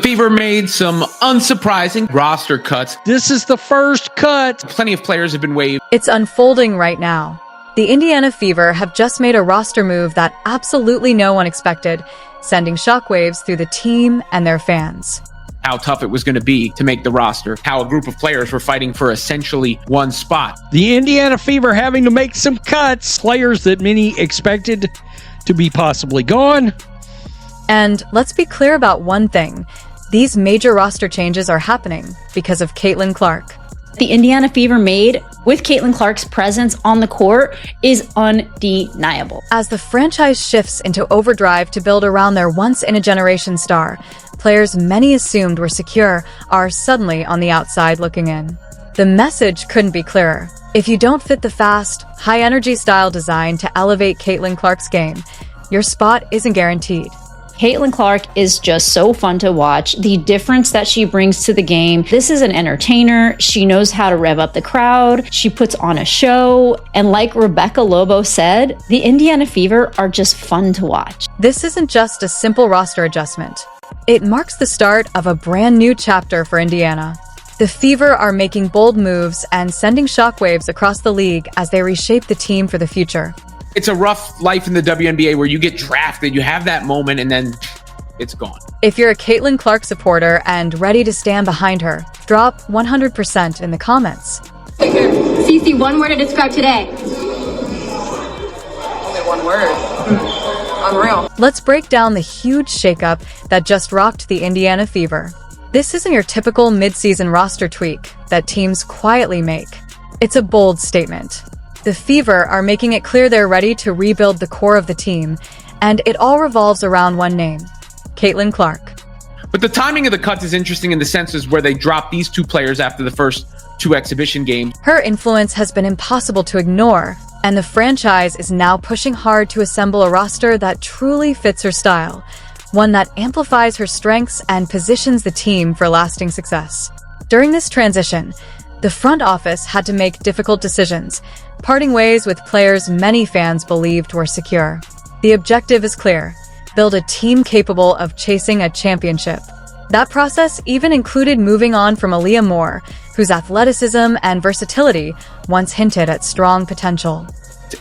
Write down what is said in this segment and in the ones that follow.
Fever made some unsurprising roster cuts. This is the first cut. Plenty of players have been waived. It's unfolding right now. The Indiana Fever have just made a roster move that absolutely no one expected, sending shockwaves through the team and their fans. How tough it was going to be to make the roster, how a group of players were fighting for essentially one spot. The Indiana Fever having to make some cuts, players that many expected to be possibly gone. And let's be clear about one thing. These major roster changes are happening because of Caitlin Clark. The Indiana Fever made with Caitlin Clark's presence on the court is undeniable. As the franchise shifts into overdrive to build around their once-in-a-generation star, players many assumed were secure are suddenly on the outside looking in. The message couldn't be clearer. If you don't fit the fast, high-energy style designed to elevate Caitlin Clark's game, your spot isn't guaranteed. Caitlin Clark is just so fun to watch. The difference that she brings to the game. This is an entertainer. She knows how to rev up the crowd. She puts on a show. And like Rebecca Lobo said, the Indiana Fever are just fun to watch. This isn't just a simple roster adjustment. It marks the start of a brand new chapter for Indiana. The Fever are making bold moves and sending shockwaves across the league as they reshape the team for the future. It's a rough life in the WNBA where you get drafted, you have that moment, and then it's gone. If you're a Caitlin Clark supporter and ready to stand behind her, drop 100% in the comments. CC, one word to describe today. Only one word. Unreal. Let's break down the huge shakeup that just rocked the Indiana Fever. This isn't your typical mid-season roster tweak that teams quietly make. It's a bold statement. The Fever are making it clear they're ready to rebuild the core of the team, and it all revolves around one name, Caitlin Clark. But the timing of the cuts is interesting in the senses where they dropped these two players after the first two exhibition games. Her influence has been impossible to ignore, and the franchise is now pushing hard to assemble a roster that truly fits her style, one that amplifies her strengths and positions the team for lasting success. During this transition, the front office had to make difficult decisions, parting ways with players many fans believed were secure. The objective is clear: build a team capable of chasing a championship. That process even included moving on from Aaliyah Moore, whose athleticism and versatility once hinted at strong potential.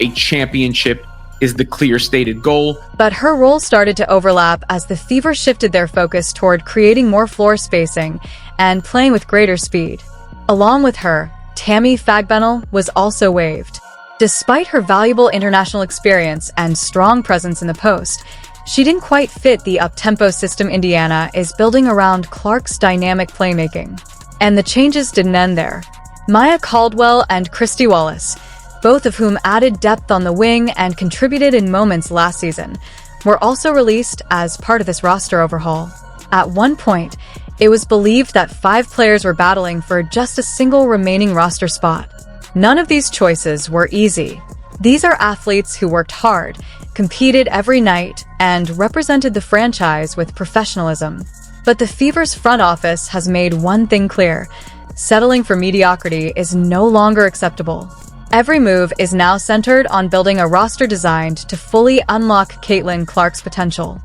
A championship is the clear stated goal. But her role started to overlap as the Fever shifted their focus toward creating more floor spacing and playing with greater speed. Along with her, Tammy Fagbennel was also waived. Despite her valuable international experience and strong presence in the post, she didn't quite fit the up-tempo system Indiana is building around Clark's dynamic playmaking. And the changes didn't end there. Maya Caldwell and Christy Wallace, both of whom added depth on the wing and contributed in moments last season, were also released as part of this roster overhaul. At one point, it was believed that 5 players were battling for just a single remaining roster spot. None of these choices were easy. These are athletes who worked hard, competed every night, and represented the franchise with professionalism. But the Fever's front office has made one thing clear: settling for mediocrity is no longer acceptable. Every move is now centered on building a roster designed to fully unlock Caitlin Clark's potential.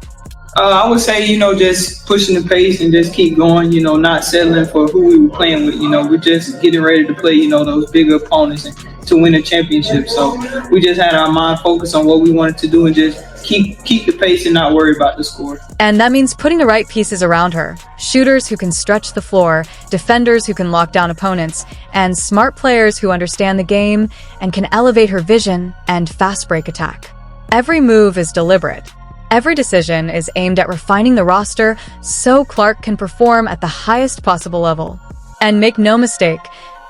I would say, just pushing the pace and just keep going, not settling for who we were playing with. We're just getting ready to play, those bigger opponents and to win a championship. So we just had our mind focused on what we wanted to do and just keep the pace and not worry about the score. And that means putting the right pieces around her. Shooters who can stretch the floor, defenders who can lock down opponents, and smart players who understand the game and can elevate her vision and fast break attack. Every move is deliberate. Every decision is aimed at refining the roster so Clark can perform at the highest possible level. And make no mistake,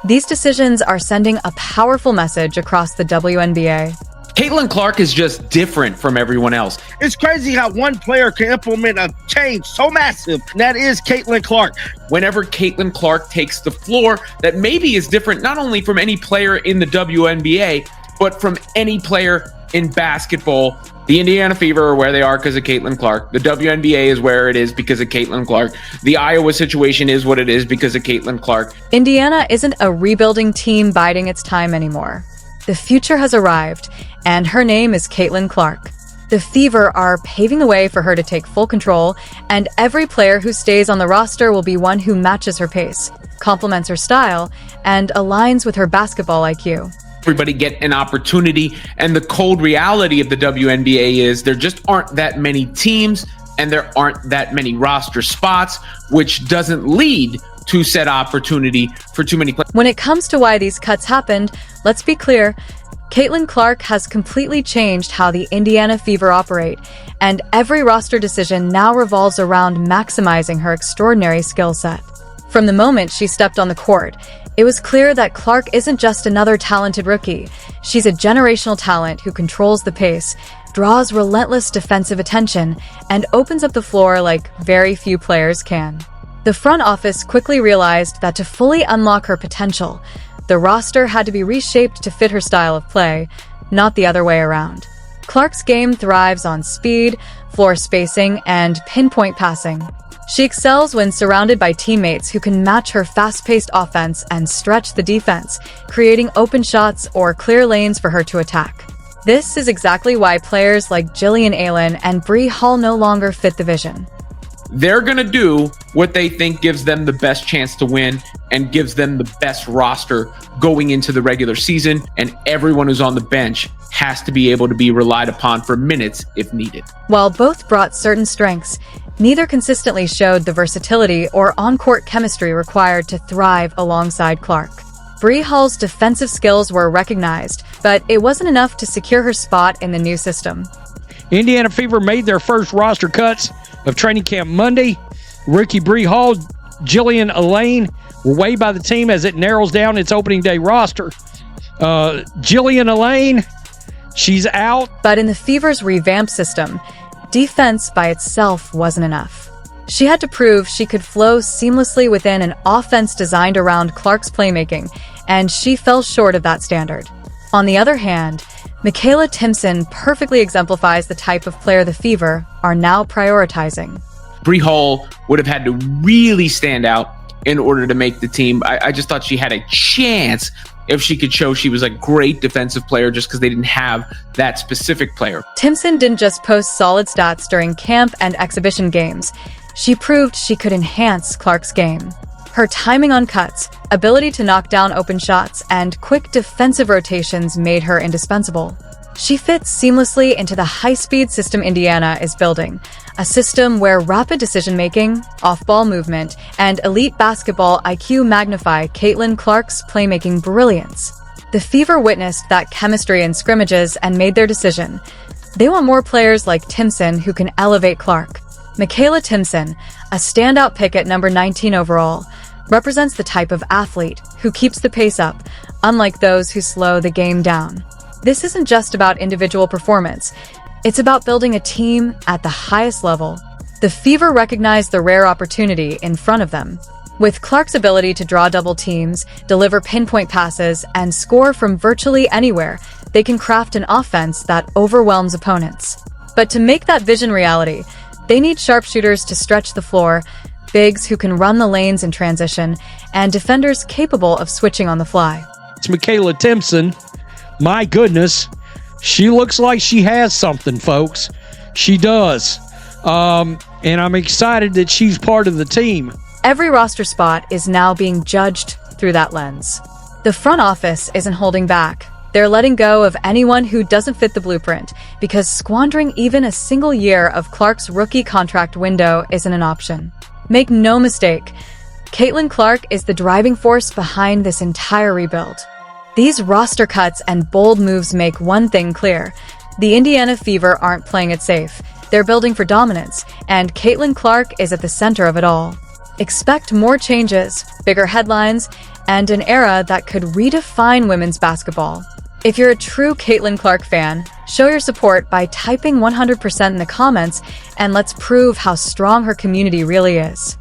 these decisions are sending a powerful message across the WNBA. Caitlin Clark is just different from everyone else. It's crazy how one player can implement a change so massive, and that is Caitlin Clark. Whenever Caitlin Clark takes the floor, that maybe is different not only from any player in the WNBA, but from any player in basketball. The Indiana Fever are where they are because of Caitlin Clark. The WNBA is where it is because of Caitlin Clark. The Iowa situation is what it is because of Caitlin Clark. Indiana isn't a rebuilding team biding its time anymore. The future has arrived, and her name is Caitlin Clark. The Fever are paving the way for her to take full control, and every player who stays on the roster will be one who matches her pace, complements her style, and aligns with her basketball IQ. Everybody get an opportunity, and the cold reality of the WNBA is there just aren't that many teams and there aren't that many roster spots, which doesn't lead to said opportunity for too many players. When it comes to why these cuts happened, let's be clear. Caitlin Clark has completely changed how the Indiana Fever operate, and every roster decision now revolves around maximizing her extraordinary skill set. From the moment she stepped on the court, it was clear that Clark isn't just another talented rookie. She's a generational talent who controls the pace, draws relentless defensive attention, and opens up the floor like very few players can. The front office quickly realized that to fully unlock her potential, the roster had to be reshaped to fit her style of play, not the other way around. Clark's game thrives on speed, floor spacing, and pinpoint passing. She excels when surrounded by teammates who can match her fast-paced offense and stretch the defense, creating open shots or clear lanes for her to attack. This is exactly why players like Jillian Allen and Bree Hall no longer fit the vision. They're going to do what they think gives them the best chance to win and gives them the best roster going into the regular season, and everyone who's on the bench has to be able to be relied upon for minutes if needed. While both brought certain strengths, neither consistently showed the versatility or on-court chemistry required to thrive alongside Clark. Bree Hall's defensive skills were recognized, but it wasn't enough to secure her spot in the new system. Indiana Fever made their first roster cuts of training camp Monday. Rookie Bree Hall, Jillian Elaine were waived by the team as it narrows down its opening day roster. Jillian Elaine, she's out. But in the Fever's revamped system, defense by itself wasn't enough. She had to prove she could flow seamlessly within an offense designed around Clark's playmaking, and she fell short of that standard. On the other hand, Michaela Timpson perfectly exemplifies the type of player the Fever are now prioritizing. Bree Hall would have had to really stand out in order to make the team. I just thought she had a chance if she could show she was a great defensive player just because they didn't have that specific player. Timpson didn't just post solid stats during camp and exhibition games. She proved she could enhance Clark's game. Her timing on cuts, ability to knock down open shots, and quick defensive rotations made her indispensable. She fits seamlessly into the high-speed system Indiana is building, a system where rapid decision-making, off-ball movement, and elite basketball IQ magnify Caitlin Clark's playmaking brilliance. The Fever witnessed that chemistry in scrimmages and made their decision. They want more players like Timpson who can elevate Clark. Michaela Timpson, a standout pick at number 19 overall, represents the type of athlete who keeps the pace up, unlike those who slow the game down. This isn't just about individual performance. It's about building a team at the highest level. The Fever recognized the rare opportunity in front of them. With Clark's ability to draw double teams, deliver pinpoint passes, and score from virtually anywhere, they can craft an offense that overwhelms opponents. But to make that vision reality, they need sharpshooters to stretch the floor, bigs who can run the lanes in transition, and defenders capable of switching on the fly. It's Michaela Timpson. My goodness, she looks like she has something, folks. She does. And I'm excited that she's part of the team. Every roster spot is now being judged through that lens. The front office isn't holding back. They're letting go of anyone who doesn't fit the blueprint, because squandering even a single year of Clark's rookie contract window isn't an option. Make no mistake, Caitlin Clark is the driving force behind this entire rebuild. These roster cuts and bold moves make one thing clear. The Indiana Fever aren't playing it safe. They're building for dominance, and Caitlin Clark is at the center of it all. Expect more changes, bigger headlines, and an era that could redefine women's basketball. If you're a true Caitlin Clark fan, show your support by typing 100% in the comments, and let's prove how strong her community really is.